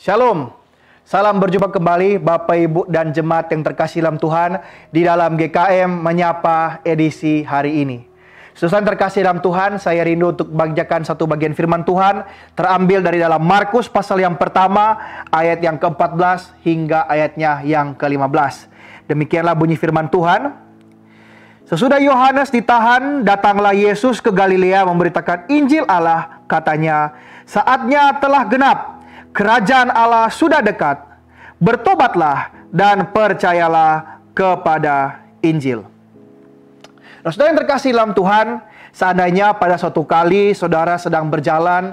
Shalom. Salam berjumpa kembali Bapak, Ibu, dan jemaat yang terkasih dalam Tuhan di dalam GKM Menyapa edisi hari ini. Saudara terkasih dalam Tuhan, saya rindu untuk bagikan satu bagian firman Tuhan terambil dari dalam Markus pasal yang pertama, ayat yang ke-14 hingga ayatnya yang ke-15. Demikianlah bunyi firman Tuhan. Sesudah Yohanes ditahan, datanglah Yesus ke Galilea memberitakan Injil Allah. Katanya, saatnya telah genap. Kerajaan Allah sudah dekat. Bertobatlah dan percayalah kepada Injil. Nah, saudara yang terkasih dalam Tuhan, seandainya pada suatu kali saudara sedang berjalan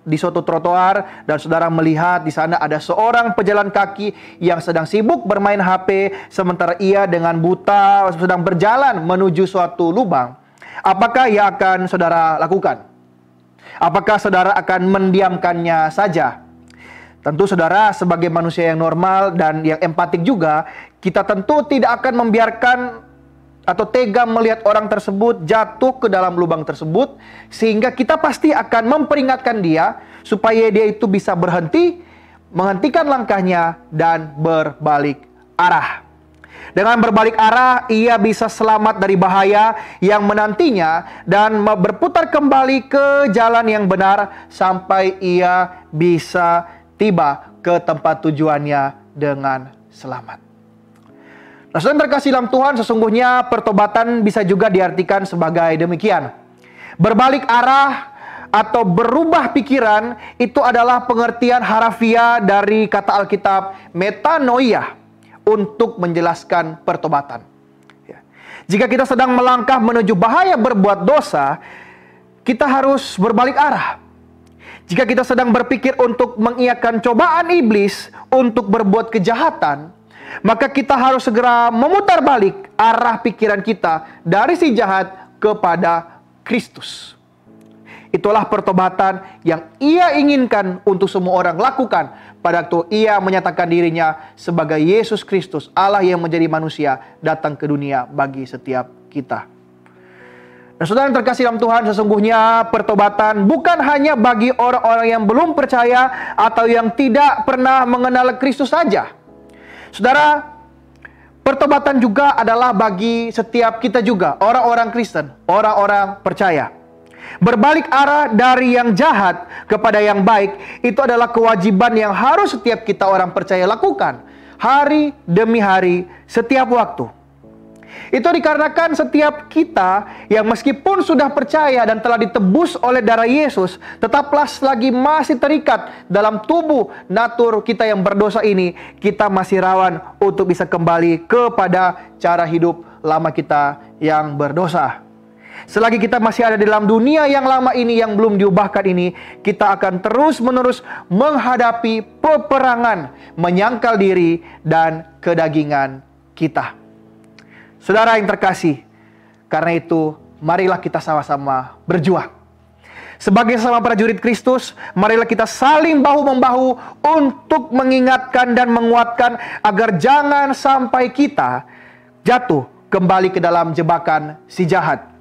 di suatu trotoar dan saudara melihat di sana ada seorang pejalan kaki yang sedang sibuk bermain HP sementara ia dengan buta sedang berjalan menuju suatu lubang, apakah yang akan saudara lakukan? Apakah saudara akan mendiamkannya saja? Tentu saudara sebagai manusia yang normal dan yang empatik juga, kita tentu tidak akan membiarkan atau tega melihat orang tersebut jatuh ke dalam lubang tersebut, sehingga kita pasti akan memperingatkan dia supaya dia itu bisa berhenti, menghentikan langkahnya dan berbalik arah. Dengan berbalik arah, ia bisa selamat dari bahaya yang menantinya dan berputar kembali ke jalan yang benar sampai ia bisa tiba ke tempat tujuannya dengan selamat. Nah, saudara terkasih dalam Tuhan, sesungguhnya pertobatan bisa juga diartikan sebagai demikian. Berbalik arah atau berubah pikiran itu adalah pengertian harafiah dari kata Alkitab metanoia untuk menjelaskan pertobatan. Jika kita sedang melangkah menuju bahaya berbuat dosa, kita harus berbalik arah. Jika kita sedang berpikir untuk mengiyakan cobaan iblis untuk berbuat kejahatan, maka kita harus segera memutar balik arah pikiran kita dari si jahat kepada Kristus. Itulah pertobatan yang ia inginkan untuk semua orang lakukan pada waktu ia menyatakan dirinya sebagai Yesus Kristus, Allah yang menjadi manusia, datang ke dunia bagi setiap kita. Nah, saudara yang terkasih dalam Tuhan, sesungguhnya pertobatan bukan hanya bagi orang-orang yang belum percaya atau yang tidak pernah mengenal Kristus saja. Saudara, pertobatan juga adalah bagi setiap kita juga, orang-orang Kristen, orang-orang percaya. Berbalik arah dari yang jahat kepada yang baik, itu adalah kewajiban yang harus setiap kita orang percaya lakukan, hari demi hari, setiap waktu. Itu dikarenakan setiap kita yang meskipun sudah percaya dan telah ditebus oleh darah Yesus, tetaplah selagi masih terikat dalam tubuh natur kita yang berdosa ini, kita masih rawan untuk bisa kembali kepada cara hidup lama kita yang berdosa. Selagi kita masih ada di dalam dunia yang lama ini, yang belum diubahkan ini, kita akan terus-menerus menghadapi peperangan, menyangkal diri dan kedagingan kita. Saudara yang terkasih, karena itu marilah kita sama-sama berjuang. Sebagai sesama prajurit Kristus, marilah kita saling bahu-membahu untuk mengingatkan dan menguatkan agar jangan sampai kita jatuh kembali ke dalam jebakan si jahat.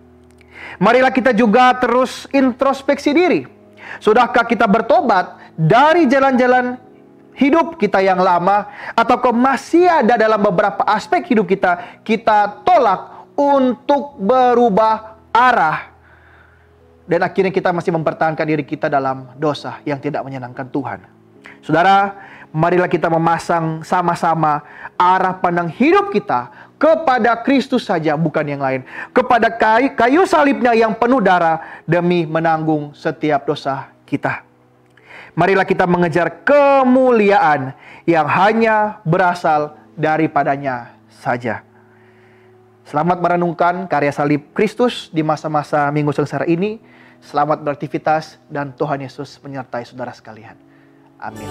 Marilah kita juga terus introspeksi diri. Sudahkah kita bertobat dari jalan-jalan hidup kita yang lama, ataukah masih ada dalam beberapa aspek hidup kita tolak untuk berubah arah, dan akhirnya kita masih mempertahankan diri kita dalam dosa yang tidak menyenangkan Tuhan. Saudara, marilah kita memasang sama-sama arah pandang hidup kita kepada Kristus saja, bukan yang lain. Kepada kayu salibnya yang penuh darah demi menanggung setiap dosa kita. Marilah kita mengejar kemuliaan yang hanya berasal daripadanya saja. Selamat merenungkan karya salib Kristus di masa-masa Minggu Sengsara ini. Selamat beraktivitas dan Tuhan Yesus menyertai saudara sekalian. Amin.